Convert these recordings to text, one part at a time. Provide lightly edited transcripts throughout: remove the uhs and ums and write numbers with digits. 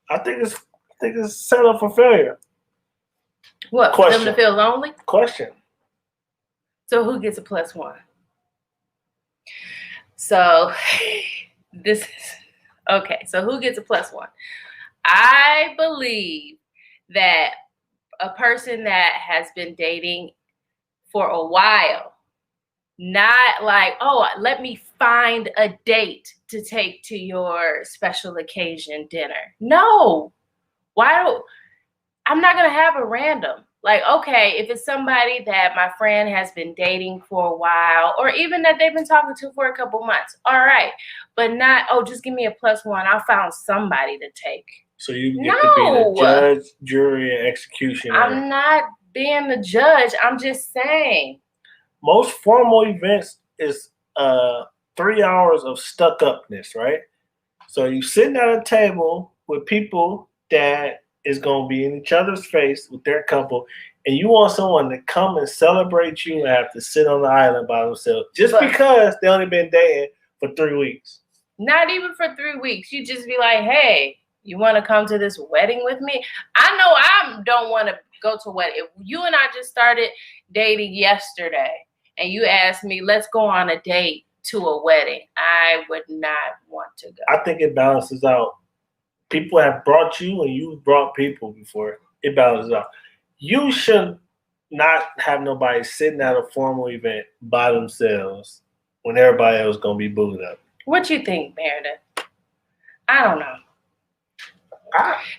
I think it's set up for failure. What, for them to Question. feel lonely? Question. So who gets a +1? So this is okay. So who gets a +1? I believe that a person that has been dating for a while, not like, oh, let me find a date to take to your special occasion dinner. No. I'm not going to have a random. Like, okay, if it's somebody that my friend has been dating for a while, or even that they've been talking to for a couple months, all right. But not, oh, just give me a +1. I found somebody to take. So you get to be the judge, jury, and executioner. I'm not being the judge. I'm just saying. Most formal events is 3 hours of stuck-upness, right? So you sitting at a table with people that is going to be in each other's face with their couple, and you want someone to come and celebrate you and have to sit on the island by themselves just because they only been dating for 3 weeks. Not even for 3 weeks. You just be like, hey, you want to come to this wedding with me? I know I don't want to go to a wedding. If you and I just started dating yesterday and you asked me, let's go on a date to a wedding, I would not want to go. I think it balances out. People have brought you and you've brought people before. It balances out. You should not have nobody sitting at a formal event by themselves when everybody else is going to be booed up. What you think, Meredith? I don't know.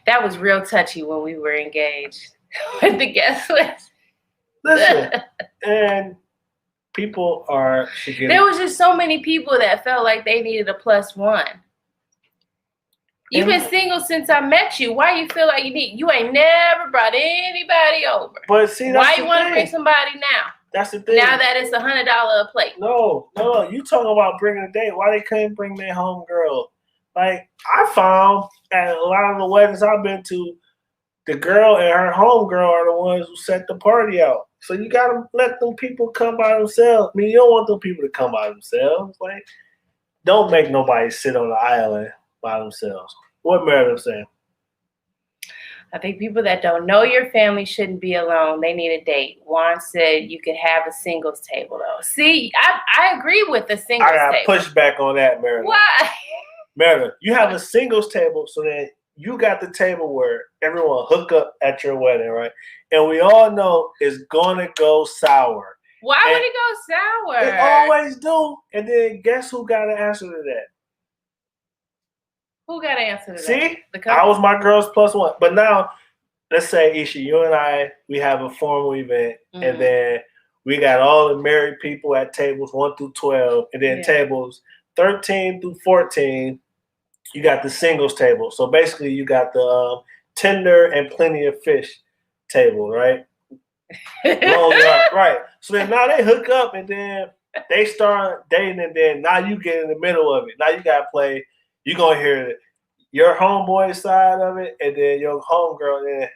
That was real touchy when we were engaged with the guest list. Listen, and people are... There was just so many people that felt like they needed a +1. You've been single since I met you. Why you feel like you ain't never brought anybody over? But see, that's why you want to bring somebody now? That's the thing. Now that it's $100 a plate. No. You talking about bringing a date. Why they couldn't bring their homegirl? Like, I found at a lot of the weddings I've been to, the girl and her homegirl are the ones who set the party out. So you got to let them people come by themselves. I mean, you don't want them people to come by themselves. Like, don't make nobody sit on the island by themselves. What Meredith saying? I think people that don't know your family shouldn't be alone. They need a date. Juan said you could have a singles table, though. See, I agree with the singles table. I got pushback on that, Meredith. Why? Meredith, you have a singles table so that you got the table where everyone hook up at your wedding, right? And we all know it's going to go sour. Why would it go sour? It always do. And then guess who got an answer to that? Who got to answer to that? See, I was my girl's +1. But now, let's say, Isha, you and I, we have a formal event, and then we got all the married people at tables 1 through 12, and then tables 13 through 14, you got the singles table. So basically, you got the Tinder and Plenty of Fish table, right? Right. So then now they hook up, and then they start dating, and then now you get in the middle of it. Now you got to play. You're going to hear your homeboy side of it and then your homegirl. And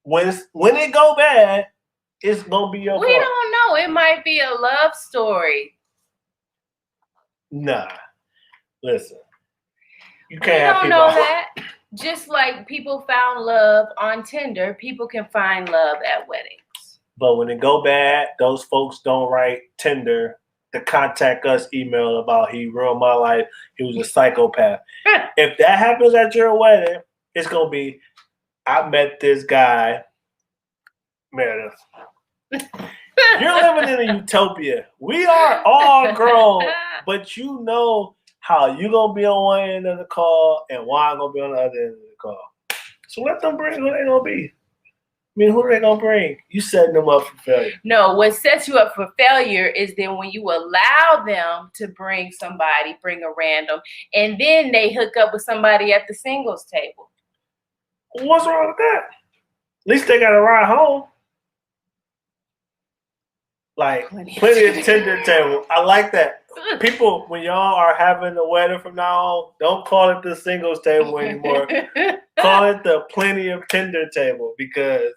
when it go bad, it's going to be your fault. We don't know. It might be a love story. Nah. Listen. You can't have people. We don't know that. Just like people found love on Tinder, people can find love at weddings. But when it go bad, those folks don't write Tinder to contact us email about he ruined my life. He was a psychopath. If that happens at your wedding, it's going to be, I met this guy, Meredith. You're living in a utopia. We are all grown, but you know how you going to be on one end of the call and Juan going to be on the other end of the call. So let them bring who they going to be. I mean, who are they going to bring? You setting them up for failure. No, what sets you up for failure is then when you allow them to bring a random, and then they hook up with somebody at the singles table. What's wrong with that? At least they got to ride home. Like, plenty of Tinder table. I like that. People, when y'all are having a wedding from now on, don't call it the singles table anymore. Call it the Plenty of Tinder table because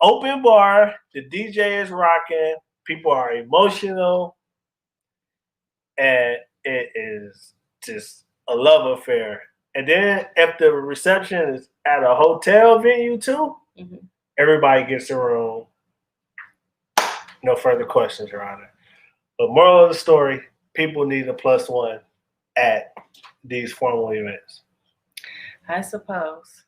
open bar, the DJ is rocking, people are emotional, and it is just a love affair. And then if the reception is at a hotel venue too, everybody gets a room. No further questions, Your Honor. But moral of the story, people need a +1 at these formal events. I suppose.